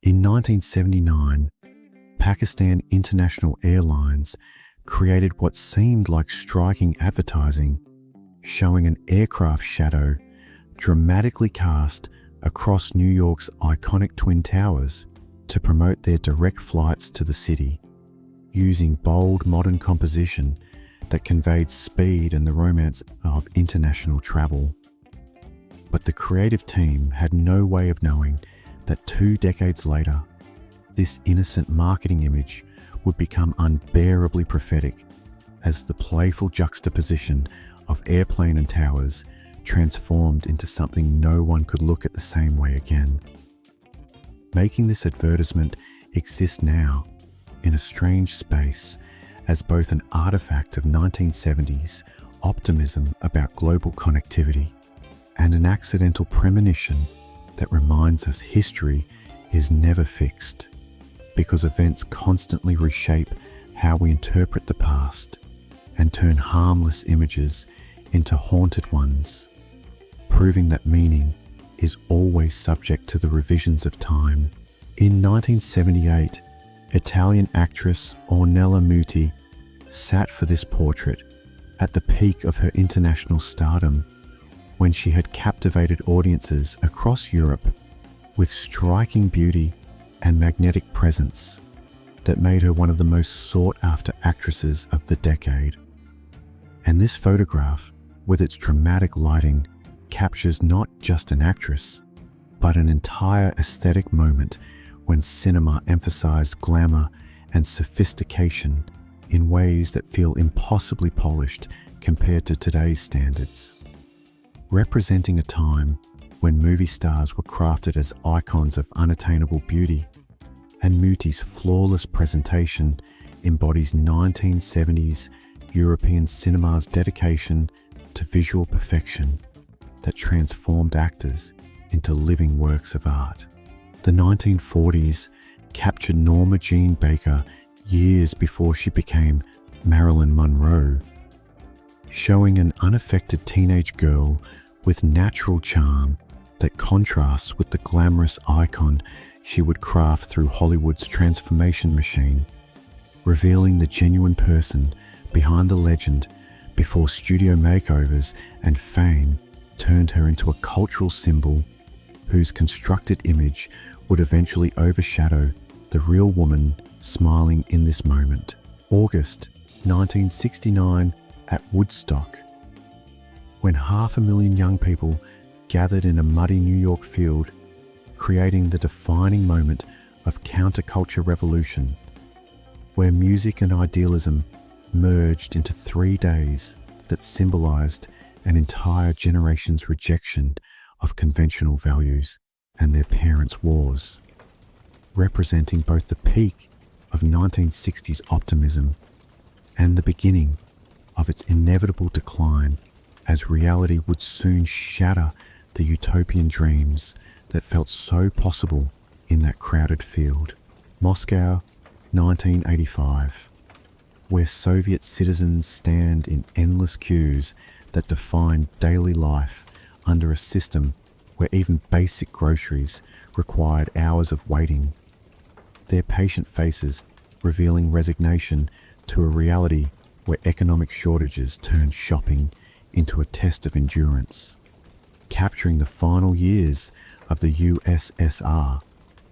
In 1979, Pakistan International Airlines created what seemed like striking advertising, showing an aircraft shadow dramatically cast across New York's iconic Twin Towers to promote their direct flights to the city, using bold modern composition that conveyed speed and the romance of international travel. But the creative team had no way of knowing that 2 decades later, this innocent marketing image would become unbearably prophetic as the playful juxtaposition of airplane and towers transformed into something no one could look at the same way again. Making this advertisement exist now in a strange space as both an artifact of 1970s optimism about global connectivity and an accidental premonition that reminds us history is never fixed, because events constantly reshape how we interpret the past and turn harmless images into haunted ones, proving that meaning is always subject to the revisions of time. In 1978, Italian actress Ornella Muti sat for this portrait at the peak of her international stardom, when she had captivated audiences across Europe with striking beauty and magnetic presence that made her one of the most sought-after actresses of the decade. And this photograph, with its dramatic lighting, captures not just an actress, but an entire aesthetic moment when cinema emphasized glamour and sophistication in ways that feel impossibly polished compared to today's standards. Representing a time when movie stars were crafted as icons of unattainable beauty, and Muti's flawless presentation embodies 1970s European cinema's dedication to visual perfection that transformed actors into living works of art. The 1940s captured Norma Jean Baker years before she became Marilyn Monroe, showing an unaffected teenage girl with natural charm that contrasts with the glamorous icon she would craft through Hollywood's transformation machine, revealing the genuine person behind the legend before studio makeovers and fame turned her into a cultural symbol whose constructed image would eventually overshadow the real woman smiling in this moment. August 1969 at Woodstock, when 500,000 young people gathered in a muddy New York field, creating the defining moment of counterculture revolution, where music and idealism merged into 3 days that symbolized an entire generation's rejection of conventional values and their parents' wars, representing both the peak of 1960s optimism and the beginning of its inevitable decline, as reality would soon shatter the utopian dreams that felt so possible in that crowded field. Moscow, 1985, where Soviet citizens stand in endless queues that define daily life under a system where even basic groceries required hours of waiting, their patient faces revealing resignation to a reality where economic shortages turned shopping into a test of endurance, capturing the final years of the USSR,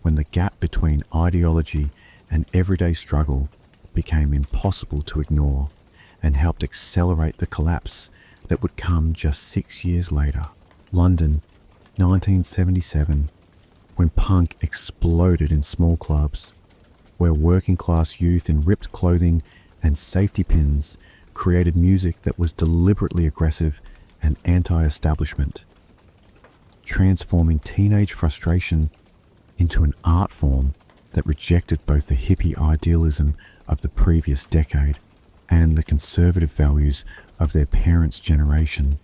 when the gap between ideology and everyday struggle became impossible to ignore and helped accelerate the collapse that would come just 6 years later. London, 1977, when punk exploded in small clubs, where working class youth in ripped clothing and safety pins created music that was deliberately aggressive and anti-establishment, transforming teenage frustration into an art form that rejected both the hippie idealism of the previous decade and the conservative values of their parents' generation,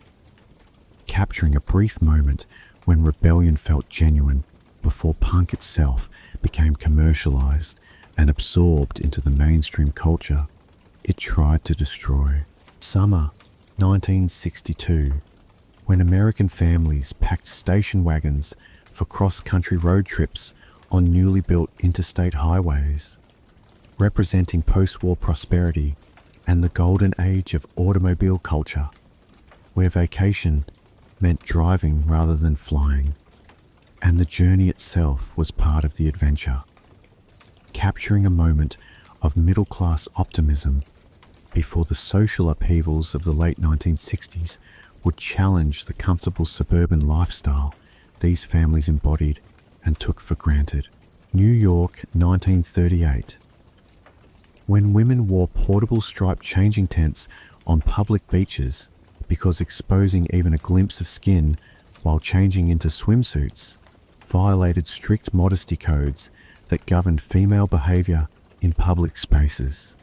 capturing a brief moment when rebellion felt genuine before punk itself became commercialized and absorbed into the mainstream culture it tried to destroy. Summer 1962, when American families packed station wagons for cross-country road trips on newly built interstate highways, representing post-war prosperity and the golden age of automobile culture, where vacation meant driving rather than flying, and the journey itself was part of the adventure, capturing a moment of middle-class optimism before the social upheavals of the late 1960s would challenge the comfortable suburban lifestyle these families embodied and took for granted. New York, 1938. When women wore portable striped changing tents on public beaches because exposing even a glimpse of skin while changing into swimsuits violated strict modesty codes that governed female behavior in public spaces,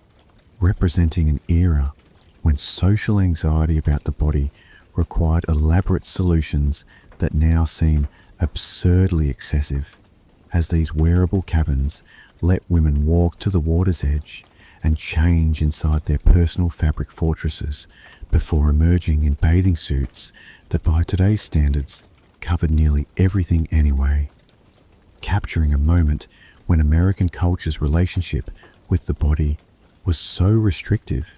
representing an era when social anxiety about the body required elaborate solutions that now seem absurdly excessive, as these wearable cabins let women walk to the water's edge and change inside their personal fabric fortresses before emerging in bathing suits that by today's standards covered nearly everything anyway, capturing a moment when American culture's relationship with the body was so restrictive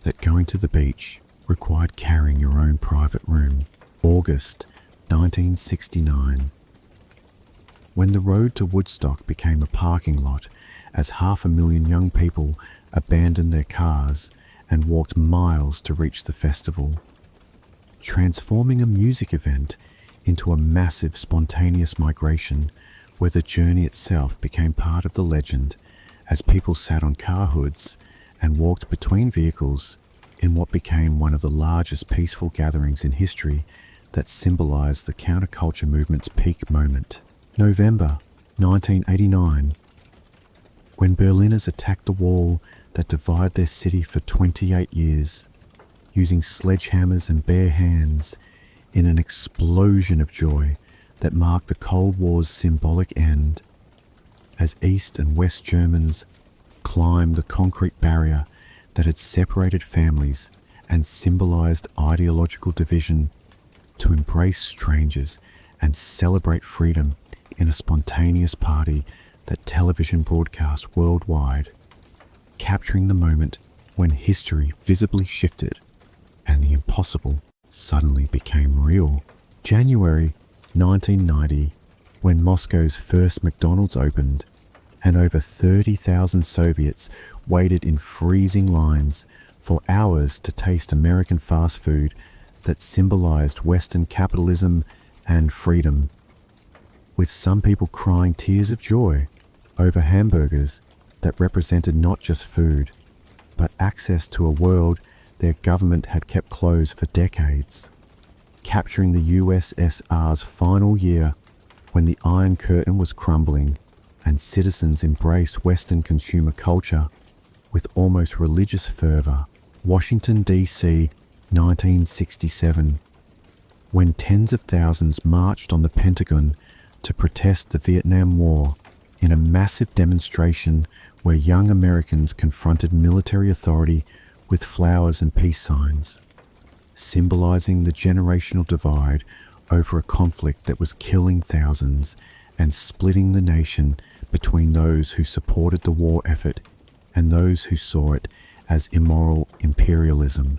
that going to the beach required carrying your own private room. August 1969. When the road to Woodstock became a parking lot as 500,000 young people abandoned their cars and walked miles to reach the festival, transforming a music event into a massive spontaneous migration where the journey itself became part of the legend as people sat on car hoods and walked between vehicles in what became one of the largest peaceful gatherings in history that symbolized the counterculture movement's peak moment. November 1989. When Berliners attacked the wall that divided their city for 28 years, using sledgehammers and bare hands in an explosion of joy that marked the Cold War's symbolic end, as East and West Germans climbed the concrete barrier that had separated families and symbolized ideological division to embrace strangers and celebrate freedom in a spontaneous party that television broadcast worldwide, capturing the moment when history visibly shifted and the impossible suddenly became real. January 1990, when Moscow's first McDonald's opened and over 30,000 Soviets waited in freezing lines for hours to taste American fast food that symbolized Western capitalism and freedom, with some people crying tears of joy over hamburgers that represented not just food, but access to a world their government had kept closed for decades, capturing the USSR's final year when the Iron Curtain was crumbling and citizens embraced Western consumer culture with almost religious fervor. Washington, D.C., 1967, when tens of thousands marched on the Pentagon to protest the Vietnam War in a massive demonstration where young Americans confronted military authority with flowers and peace signs, symbolizing the generational divide over a conflict that was killing thousands and splitting the nation between those who supported the war effort and those who saw it as immoral imperialism,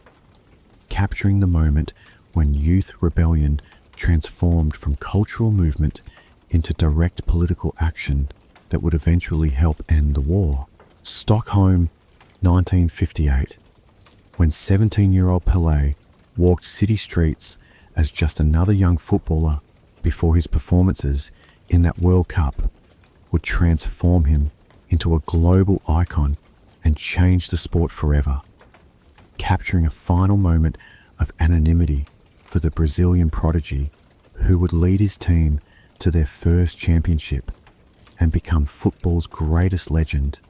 capturing the moment when youth rebellion transformed from cultural movement into direct political action that would eventually help end the war. Stockholm, 1958, when 17-year-old Pelé walked city streets as just another young footballer before his performances in that World Cup would transform him into a global icon and change the sport forever, capturing a final moment of anonymity for the Brazilian prodigy who would lead his team to their first championship and become football's greatest legend,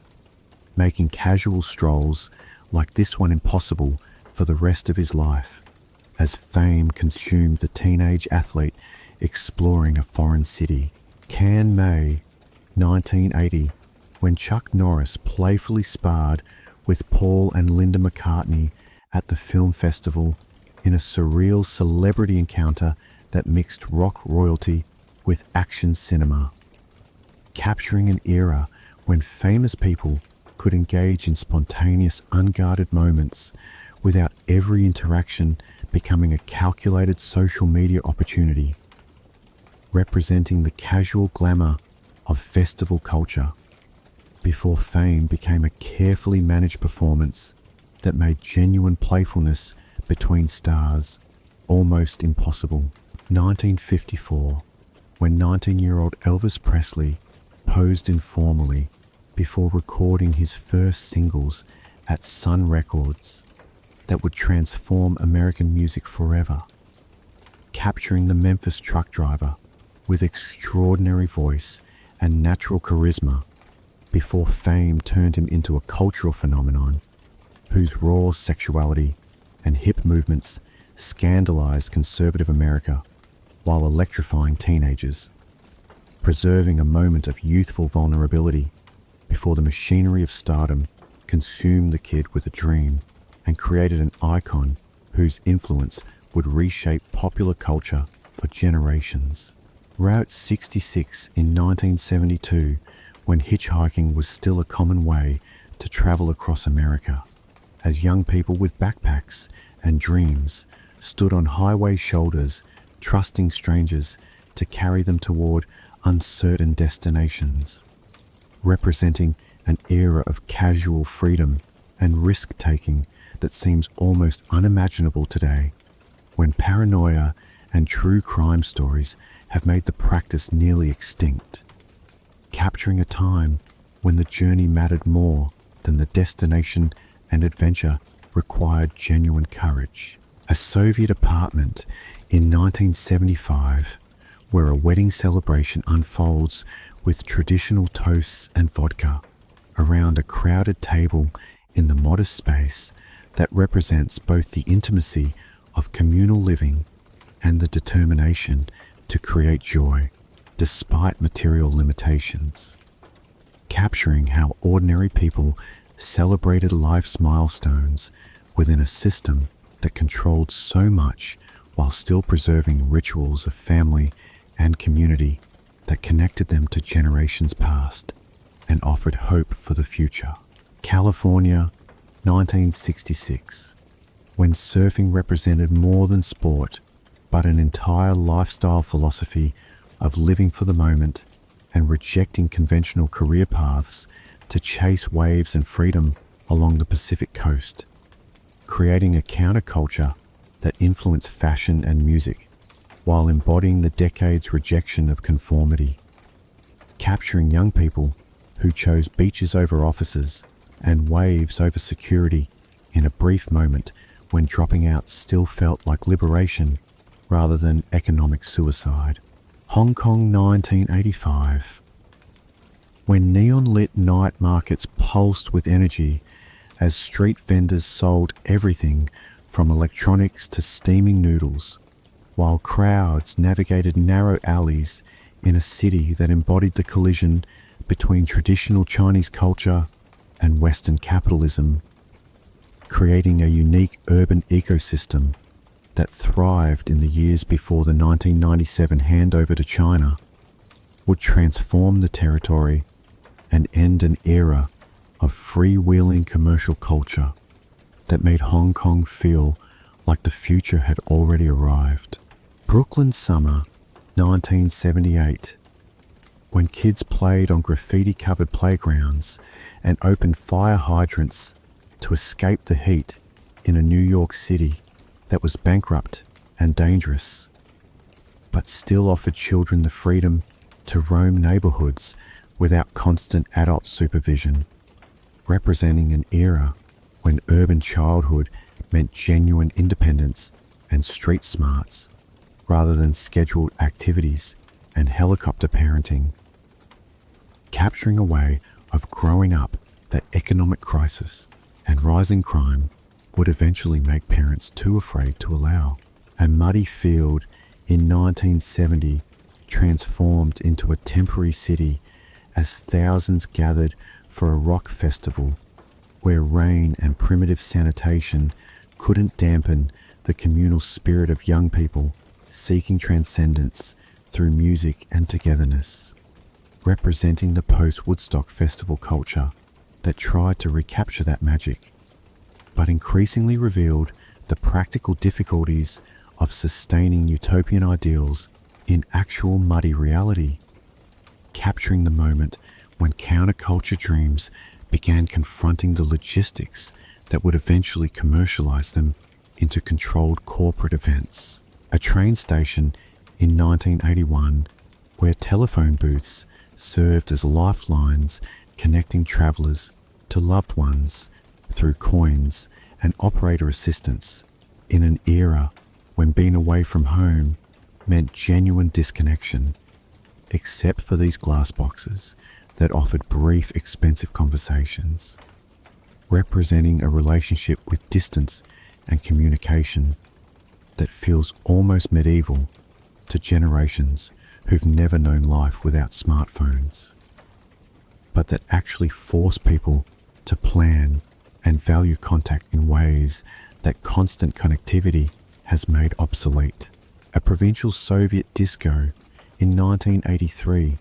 making casual strolls like this one impossible for the rest of his life, as fame consumed the teenage athlete exploring a foreign city. Cannes, May 1980, when Chuck Norris playfully sparred with Paul and Linda McCartney at the film festival in a surreal celebrity encounter that mixed rock royalty with action cinema, capturing an era when famous people could engage in spontaneous, unguarded moments without every interaction becoming a calculated social media opportunity, representing the casual glamour of festival culture before fame became a carefully managed performance that made genuine playfulness between stars almost impossible. 1954, when 19-year-old Elvis Presley posed informally before recording his first singles at Sun Records that would transform American music forever, capturing the Memphis truck driver with extraordinary voice and natural charisma before fame turned him into a cultural phenomenon whose raw sexuality and hip movements scandalized conservative America while electrifying teenagers, preserving a moment of youthful vulnerability before the machinery of stardom consumed the kid with a dream and created an icon whose influence would reshape popular culture for generations. Route 66 in 1972, when hitchhiking was still a common way to travel across America, as young people with backpacks and dreams stood on highway shoulders, trusting strangers to carry them toward uncertain destinations, representing an era of casual freedom and risk-taking that seems almost unimaginable today, when paranoia and true crime stories have made the practice nearly extinct, capturing a time when the journey mattered more than the destination and adventure required genuine courage. A Soviet apartment in 1975, where a wedding celebration unfolds with traditional toasts and vodka around a crowded table in the modest space that represents both the intimacy of communal living and the determination to create joy despite material limitations, capturing how ordinary people celebrated life's milestones within a system that controlled so much while still preserving rituals of family and community that connected them to generations past and offered hope for the future. California, 1966, when surfing represented more than sport, but an entire lifestyle philosophy of living for the moment and rejecting conventional career paths to chase waves and freedom along the Pacific coast, creating a counterculture that influenced fashion and music while embodying the decade's rejection of conformity, capturing young people who chose beaches over offices and waves over security in a brief moment when dropping out still felt like liberation rather than economic suicide. Hong Kong, 1985, when neon-lit night markets pulsed with energy as street vendors sold everything from electronics to steaming noodles, while crowds navigated narrow alleys in a city that embodied the collision between traditional Chinese culture and Western capitalism, creating a unique urban ecosystem that thrived in the years before the 1997 handover to China, would transform the territory and end an era of freewheeling commercial culture that made Hong Kong feel like the future had already arrived. Brooklyn summer, 1978, when kids played on graffiti-covered playgrounds and opened fire hydrants to escape the heat in a New York City that was bankrupt and dangerous, but still offered children the freedom to roam neighborhoods without constant adult supervision, representing an era when urban childhood meant genuine independence and street smarts rather than scheduled activities and helicopter parenting, capturing a way of growing up that economic crisis and rising crime would eventually make parents too afraid to allow. A muddy field in 1970 transformed into a temporary city as thousands gathered for a rock festival where rain and primitive sanitation couldn't dampen the communal spirit of young people seeking transcendence through music and togetherness. representing the post-Woodstock festival culture that tried to recapture that magic, but increasingly revealed the practical difficulties of sustaining utopian ideals in actual muddy reality, capturing the moment when counterculture dreams began confronting the logistics that would eventually commercialize them into controlled corporate events. A train station in 1981 where telephone booths served as lifelines connecting travelers to loved ones through coins and operator assistance in an era when being away from home meant genuine disconnection, except for these glass boxes that offered brief, expensive conversations, representing a relationship with distance and communication that feels almost medieval to generations who've never known life without smartphones, but that actually force people to plan and value contact in ways that constant connectivity has made obsolete. A provincial Soviet disco in 1983,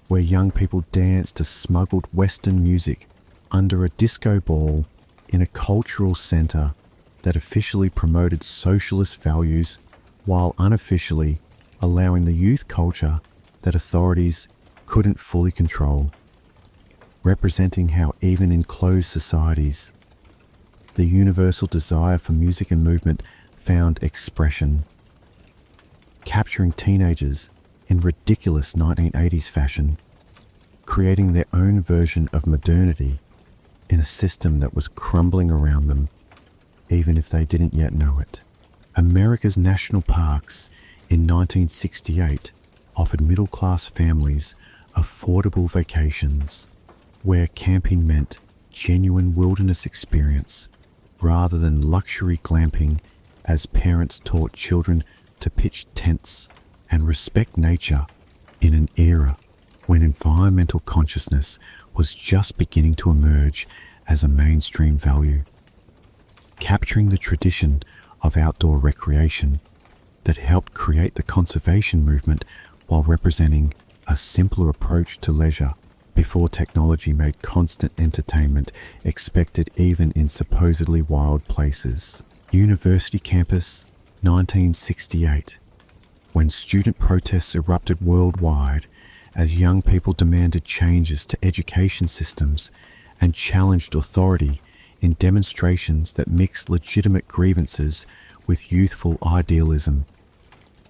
where young people danced to smuggled Western music under a disco ball in a cultural centre that officially promoted socialist values while unofficially allowing the youth culture that authorities couldn't fully control, representing how even in closed societies, the universal desire for music and movement found expression, capturing teenagers in ridiculous 1980s fashion, creating their own version of modernity in a system that was crumbling around them, even if they didn't yet know it. America's national parks in 1968 offered middle-class families affordable vacations, where camping meant genuine wilderness experience rather than luxury glamping, as parents taught children to pitch tents and respect nature in an era when environmental consciousness was just beginning to emerge as a mainstream value, capturing the tradition of outdoor recreation that helped create the conservation movement while representing a simpler approach to leisure before technology made constant entertainment expected even in supposedly wild places. University campus, 1968, when student protests erupted worldwide as young people demanded changes to education systems and challenged authority in demonstrations that mixed legitimate grievances with youthful idealism,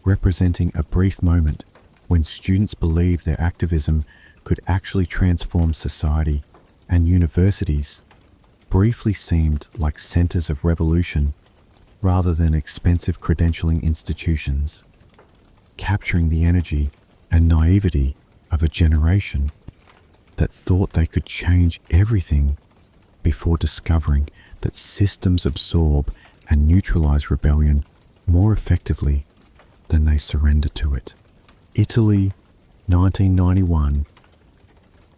representing a brief moment when students believed their activism could actually transform society, and universities briefly seemed like centers of revolution rather than expensive credentialing institutions, capturing the energy and naivety of a generation that thought they could change everything before discovering that systems absorb and neutralize rebellion more effectively than they surrender to it. Italy, 1991,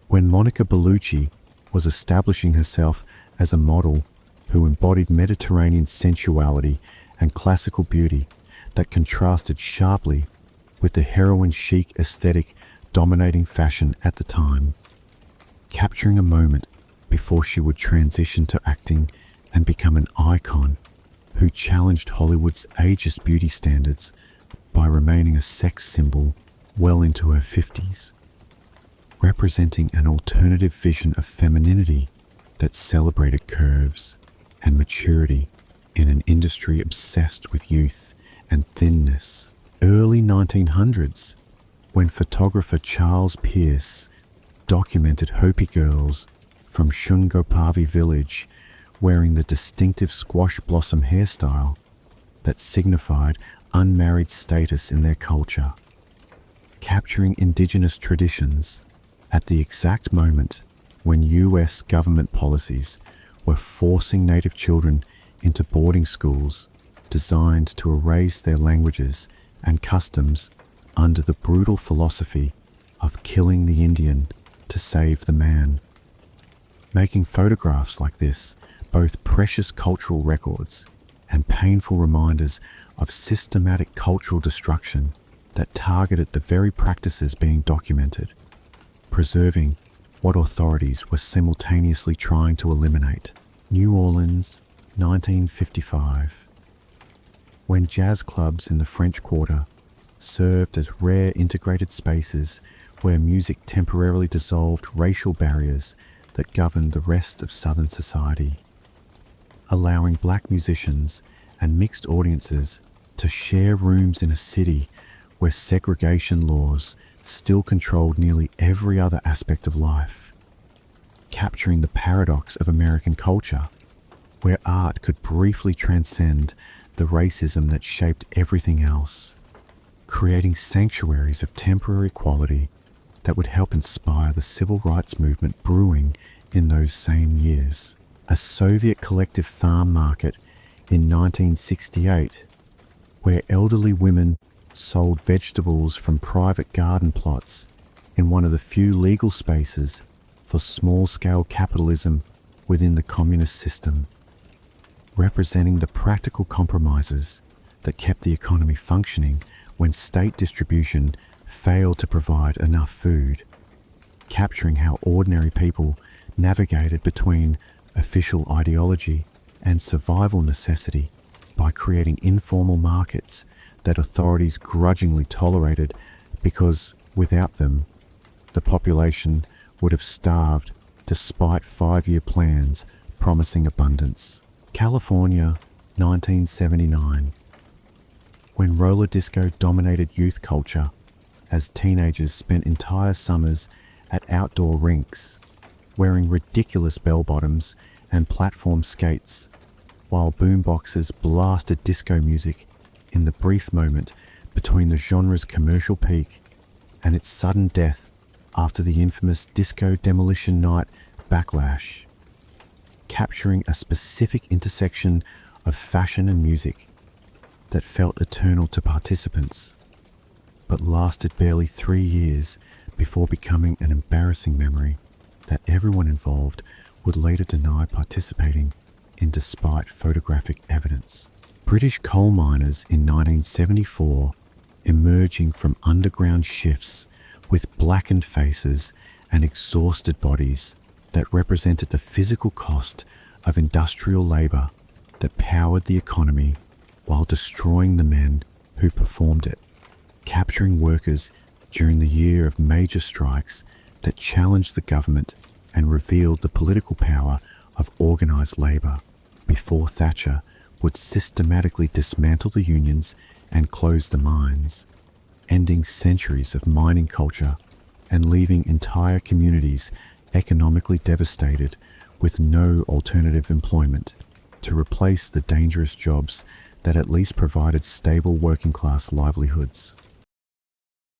when Monica Bellucci was establishing herself as a model who embodied Mediterranean sensuality and classical beauty that contrasted sharply with the heroin chic aesthetic dominating fashion at the time, capturing a moment before she would transition to acting and become an icon who challenged Hollywood's ageist beauty standards by remaining a sex symbol well into her 50s, representing an alternative vision of femininity that celebrated curves and maturity in an industry obsessed with youth and thinness. Early 1900s, when photographer Charles Pierce documented Hopi girls from Shungopavi village wearing the distinctive squash blossom hairstyle that signified unmarried status in their culture, capturing indigenous traditions at the exact moment when US government policies were forcing Native children into boarding schools designed to erase their languages and customs under the brutal philosophy of killing the Indian to save the man. Making photographs like this both precious cultural records and painful reminders of systematic cultural destruction that targeted the very practices being documented, preserving what authorities were simultaneously trying to eliminate. New Orleans, 1955. When jazz clubs in the French Quarter served as rare integrated spaces where music temporarily dissolved racial barriers that governed the rest of Southern society, allowing black musicians and mixed audiences to share rooms in a city where segregation laws still controlled nearly every other aspect of life, capturing the paradox of American culture, where art could briefly transcend the racism that shaped everything else, creating sanctuaries of temporary equality that would help inspire the civil rights movement brewing in those same years. A Soviet collective farm market in 1968, where elderly women sold vegetables from private garden plots in one of the few legal spaces for small-scale capitalism within the communist system, representing the practical compromises that kept the economy functioning when state distribution failed to provide enough food, capturing how ordinary people navigated between official ideology and survival necessity by creating informal markets that authorities grudgingly tolerated because, without them, the population would have starved despite 5-year plans promising abundance. California, 1979. When roller disco dominated youth culture, as teenagers spent entire summers at outdoor rinks, wearing ridiculous bell-bottoms and platform skates, while boomboxes blasted disco music in the brief moment between the genre's commercial peak and its sudden death after the infamous Disco Demolition Night backlash, capturing a specific intersection of fashion and music that felt eternal to participants, but lasted barely 3 years before becoming an embarrassing memory that everyone involved would later deny participating in despite photographic evidence. British coal miners in 1974 emerging from underground shifts with blackened faces and exhausted bodies that represented the physical cost of industrial labour that powered the economy while destroying the men who performed it, capturing workers during the year of major strikes that challenged the government and revealed the political power of organised labour before Thatcher would systematically dismantle the unions and close the mines, ending centuries of mining culture and leaving entire communities economically devastated with no alternative employment to replace the dangerous jobs that at least provided stable working class livelihoods.